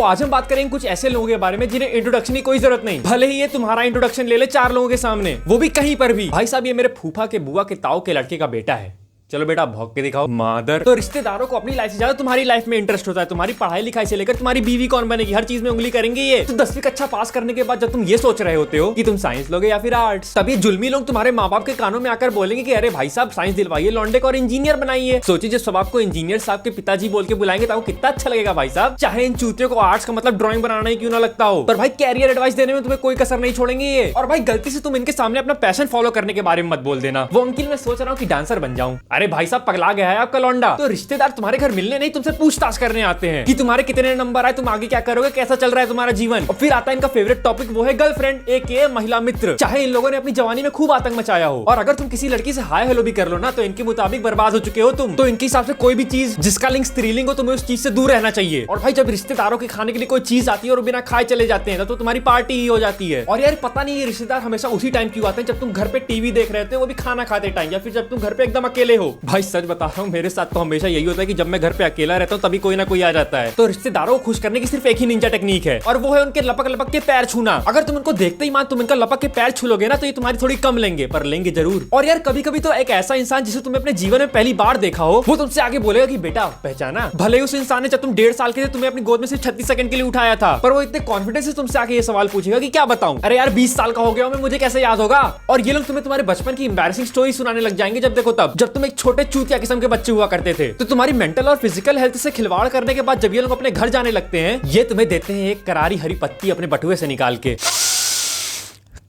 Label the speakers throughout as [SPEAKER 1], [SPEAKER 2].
[SPEAKER 1] आज हम बात करेंगे कुछ ऐसे लोगों के बारे में जिन्हें इंट्रोडक्शन की कोई जरूरत नहीं, भले ही ये तुम्हारा इंट्रोडक्शन ले ले 4 लोगों के सामने, वो भी कहीं पर भी। भाई साहब, ये मेरे फूफा के बुआ के ताऊ के लड़के का बेटा है। चलो बेटा भौंक के दिखाओ मादर। तो रिश्तेदारों को अपनी लाइफ से ज्यादा तुम्हारी लाइफ में इंटरेस्ट होता है। तुम्हारी पढ़ाई लिखाई से लेकर तुम्हारी बीवी कौन बनेगी, हर चीज में उंगली करेंगे ये। तो 10वीं कक्षा पास करने के बाद जब तुम ये सोच रहे होते हो कि तुम साइंस लोगे या फिर आर्ट्स, तब ये जुल्मी लोग तुम्हारे माँ बाप के कानों में आकर बोलेंगे कि अरे भाई साहब साइंस दिलवाइए लौंडे को और इंजीनियर बनाइए। सोचिए जब सब आपको इंजीनियर साहब के पिताजी बोल के बुलाएंगे तो कितना अच्छा लगेगा भाई साहब। चाहे इन चूतियों को आर्ट्स का मतलब ड्राइंग बनाना ही क्यों ना लगता हो, पर भाई कैरियर एडवाइस देने में तुम्हें कोई कसर नहीं छोड़ेंगे ये। और भाई गलती से तुम इनके सामने अपना पैशन फॉलो करने के बारे में मत बोल देना। वो अंकिल मैं सोच रहा हूँ कि डांसर बन जाऊं। अरे भाई साहब पगला है आपका लौंडा। तो रिश्तेदार तुम्हारे घर मिलने नहीं तुमसे पूछताछ करने आते हैं कि तुम्हारे कितने नंबर आए, तुम आगे क्या करोगे, कैसा चल रहा है तुम्हारा जीवन। और फिर आता है इनका फेवरेट टॉपिक, वो है गर्लफ्रेंड एक महिला मित्र। चाहे इन लोगों ने अपनी जवानी में खूब आतंक मचाया हो, और अगर तुम किसी लड़की से हाय हेलो भी कर लो ना तो इनके मुताबिक बर्बाद हो चुके हो तुम। तो इनके हिसाब से कोई भी चीज जिसका लिंक स्त्रीलिंग हो तुम्हें उस चीज से दूर रहना चाहिए। और भाई जब रिश्तेदारों के खाने के लिए कोई चीज आती है और बिना खाए चले जाते हैं तो तुम्हारी पार्टी ही हो जाती है। और यार पता नहीं ये रिश्तेदार हमेशा उसी टाइम क्यों आते हैं जब तुम घर पे टीवी देख रहे हो, वो भी खाना खाते टाइम, या फिर जब तुम घर पे एकदम अकेले हो। भाई सच बता रहा हूँ मेरे साथ तो हमेशा यही होता है कि जब मैं घर पे अकेला रहता हूँ तभी कोई ना कोई आ जाता है। तो रिश्तेदारों को खुश करने की सिर्फ एक ही निंजा टेक्निक है, और वो है उनके लपक लपक के पैर छूना। अगर तुम उनको देखते ही मान तुम इनका लपक के पैर छू लोगे ना तो ये तुम्हारी थोड़ी कम लेंगे, पर लेंगे जरूर। और यार कभी कभी तो एक ऐसा इंसान जिसे तुमने अपने जीवन में पहली बार देखा हो वो तुमसे आगे बोलेगा कि बेटा पहचाना। भले ही उस इंसान ने जब तुम 1.5 साल के थे तुम्हें अपनी गोद में सिर्फ 36 सेकंड के लिए उठाया था, पर वो इतने कॉन्फिडेंस से तुमसे आके ये सवाल पूछेगा कि क्या बताऊं, अरे यार 20 साल का हो गया हूं मैं, मुझे कैसे याद होगा। और ये लोग तुम्हें तुम्हारे बचपन की एम्बैरेसिंग स्टोरी सुनाने लग जाएंगे जब देखो तब, जब तुम एक छोटे चूतिया किस्म के बच्चे हुआ करते थे। तो तुम्हारी मेंटल और फिजिकल हेल्थ से खिलवाड़ करने के बाद जब ये लोग अपने घर जाने लगते हैं, ये तुम्हें देते हैं एक करारी हरी पत्ती अपने बटुए से निकाल के,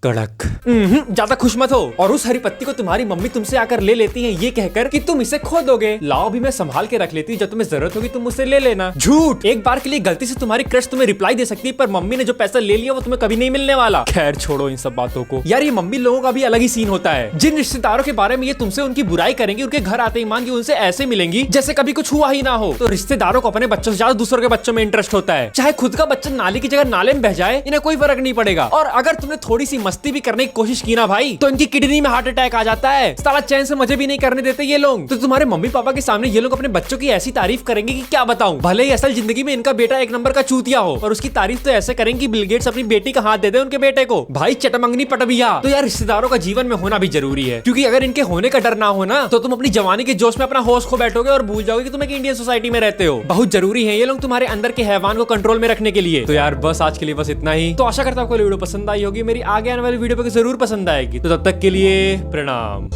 [SPEAKER 1] कड़क। ज्यादा खुश मत हो। और उस हरी पत्ती को तुम्हारी मम्मी तुमसे आकर ले लेती है ये कहकर कि तुम इसे खो दोगे, लाओ भी मैं संभाल के रख लेती हूँ, जब तुम्हें जरूरत होगी तुम मुझसे ले लेना। झूठ। एक बार के लिए गलती से तुम्हारी क्रश तुम्हें रिप्लाई दे सकती है, पर मम्मी ने जो पैसा ले लिया वो तुम्हें कभी नहीं मिलने वाला। खैर छोड़ो इन सब बातों को। यार ये मम्मी लोगों का भी अलग ही सीन होता है। जिन रिश्तेदारों के बारे में ये तुमसे उनकी बुराई करेंगे, उनके घर आते ही मान के उनसे ऐसे मिलेंगी जैसे कभी कुछ हुआ ही ना हो। तो रिश्तेदारों को अपने बच्चों से ज्यादा दूसरों के बच्चों में इंटरेस्ट होता है। चाहे खुद का बच्चा नाली की जगह नाले में बह जाए, इन्हें कोई फर्क नहीं पड़ेगा। और अगर तुमने थोड़ी सी मस्ती भी करने की कोशिश की ना भाई तो इनकी किडनी में हार्ट अटैक आ जाता है। साला चैन से मजे भी नहीं करने देते ये लोग। तो तुम्हारे मम्मी पापा के सामने ये लोग अपने बच्चों की ऐसी तारीफ करेंगे कि क्या बताऊं। भले ही असल जिंदगी में इनका बेटा एक नंबर का चूतिया हो, और उसकी तारीफ तो ऐसे करेंगे कि बिल गेट्स अपनी बेटी का हाथ दे दे उनके बेटे को। भाई चटमंगनी पटबिया। तो यार रिश्तेदारों का जीवन में होना भी जरूरी है, क्योंकि अगर इनके होने का डर ना हो ना तो तुम अपनी जवानी के जोश में अपना होश खो बैठोगे और भूल जाओगे कि तुम एक इंडियन सोसाइटी में रहते हो। बहुत जरूरी है ये लोग तुम्हारे अंदर के हैवान को कंट्रोल में रखने के लिए। तो यार बस आज के लिए बस इतना ही। तो आशा करता हूं आपको वीडियो पसंद आई होगी। मेरी आगे आने वाली वीडियो जरूर पसंद आएगी। तो तब तक के लिए प्रणाम।